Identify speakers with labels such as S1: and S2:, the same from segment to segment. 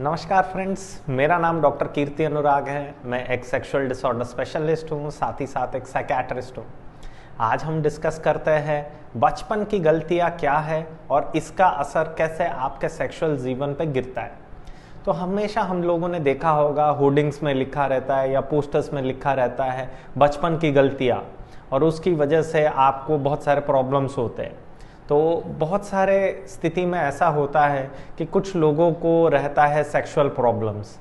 S1: नमस्कार फ्रेंड्स, मेरा नाम डॉक्टर कीर्ति अनुराग है। मैं एक सेक्सुअल डिसऑर्डर स्पेशलिस्ट हूँ, साथ ही साथ एक साइकियाट्रिस्ट हूँ। आज हम डिस्कस करते हैं बचपन की गलतियाँ क्या है और इसका असर कैसे आपके सेक्सुअल जीवन पे गिरता है। तो हमेशा हम लोगों ने देखा होगा, होर्डिंग्स में लिखा रहता है या पोस्टर्स में लिखा रहता है बचपन की गलतियाँ, और उसकी वजह से आपको बहुत सारे प्रॉब्लम्स होते हैं। तो बहुत सारे स्थिति में ऐसा होता है कि कुछ लोगों को रहता है सेक्सुअल प्रॉब्लम्स।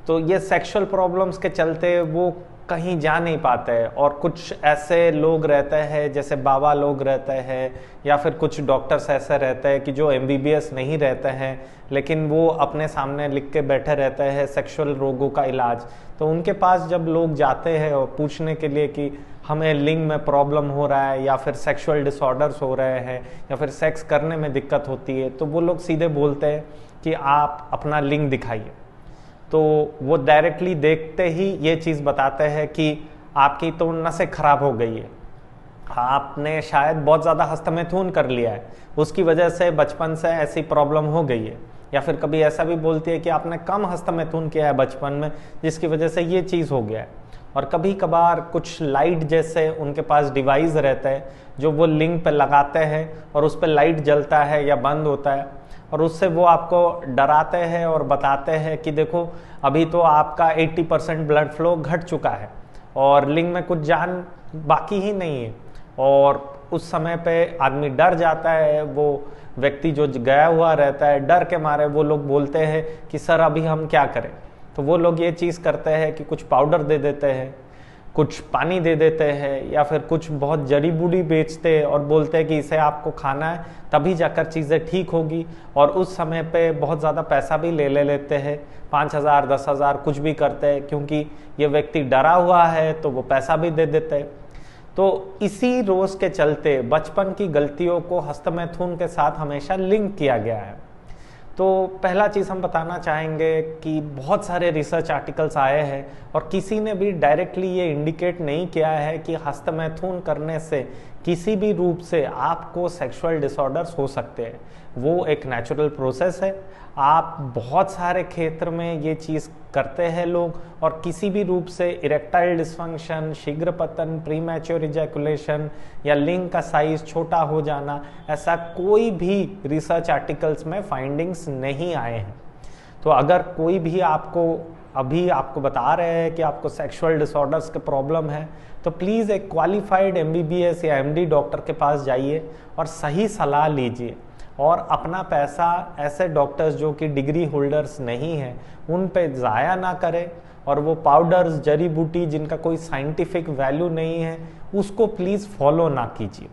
S1: तो ये सेक्सुअल प्रॉब्लम्स के चलते वो कहीं जा नहीं पाते, और कुछ ऐसे लोग रहते हैं जैसे बाबा लोग रहते हैं या फिर कुछ डॉक्टर्स ऐसे रहते हैं कि जो एमबीबीएस नहीं रहते हैं, लेकिन वो अपने सामने लिख के बैठे रहते हैं सेक्सुअल रोगों का इलाज। तो उनके पास जब लोग जाते हैं और पूछने के लिए कि हमें लिंग में प्रॉब्लम हो रहा है या फिर सेक्सुअल डिसऑर्डर्स हो रहे हैं या फिर सेक्स करने में दिक्कत होती है, तो वो लोग सीधे बोलते हैं कि आप अपना लिंग दिखाइए। तो वो डायरेक्टली देखते ही ये चीज़ बताते हैं कि आपकी तो नसें खराब हो गई है, आपने शायद बहुत ज़्यादा हस्तमैथुन कर लिया है, उसकी वजह से बचपन से ऐसी प्रॉब्लम हो गई है। या फिर कभी ऐसा भी बोलती है कि आपने कम हस्तमैथुन किया है बचपन में, जिसकी वजह से ये चीज़ हो गया है। और कभी कभार कुछ लाइट जैसे उनके पास डिवाइस रहता है जो वो लिंग पे लगाते हैं और उस पर लाइट जलता है या बंद होता है, और उससे वो आपको डराते हैं और बताते हैं कि देखो अभी तो आपका 80% ब्लड फ्लो घट चुका है और लिंग में कुछ जान बाकी ही नहीं है। और उस समय पे आदमी डर जाता है, वो व्यक्ति जो गया हुआ रहता है, डर के मारे वो लोग बोलते हैं कि सर अभी हम क्या करें। तो वो लोग ये चीज़ करते हैं कि कुछ पाउडर दे देते हैं, कुछ पानी दे देते हैं, या फिर कुछ बहुत जड़ी बूटी बेचते हैं और बोलते हैं कि इसे आपको खाना है तभी जाकर चीज़ें ठीक होगी। और उस समय पे बहुत ज़्यादा पैसा भी ले लेते हैं, 5,000 10,000 कुछ भी करते हैं, क्योंकि ये व्यक्ति डरा हुआ है तो वो पैसा भी दे देते हैं। तो इसी रोज़ के चलते बचपन की गलतियों को हस्तमैथुन के साथ हमेशा लिंक किया गया है। तो पहला चीज़ हम बताना चाहेंगे कि बहुत सारे रिसर्च आर्टिकल्स आए हैं और किसी ने भी डायरेक्टली ये इंडिकेट नहीं किया है कि हस्तमैथुन करने से किसी भी रूप से आपको सेक्सुअल डिसऑर्डर्स हो सकते हैं। वो एक नेचुरल प्रोसेस है। आप बहुत सारे क्षेत्र में ये चीज़ करते हैं लोग, और किसी भी रूप से इरेक्टाइल डिस्फंक्शन, शीघ्र पतन, प्रीमैच्योर इजैकुलेशन या लिंग का साइज छोटा हो जाना, ऐसा कोई भी रिसर्च आर्टिकल्स में फाइंडिंग्स नहीं आए हैं। तो अगर कोई भी आपको बता रहे हैं कि आपको सेक्सुअल डिसऑर्डर्स के प्रॉब्लम है, तो प्लीज़ एक क्वालिफाइड एमबीबीएस या एमडी डॉक्टर के पास जाइए और सही सलाह लीजिए, और अपना पैसा ऐसे डॉक्टर्स जो कि डिग्री होल्डर्स नहीं हैं उन पे ज़ाया ना करें, और वो पाउडर्स, जड़ी बूटी जिनका कोई साइंटिफिक वैल्यू नहीं है उसको प्लीज़ फॉलो ना कीजिए।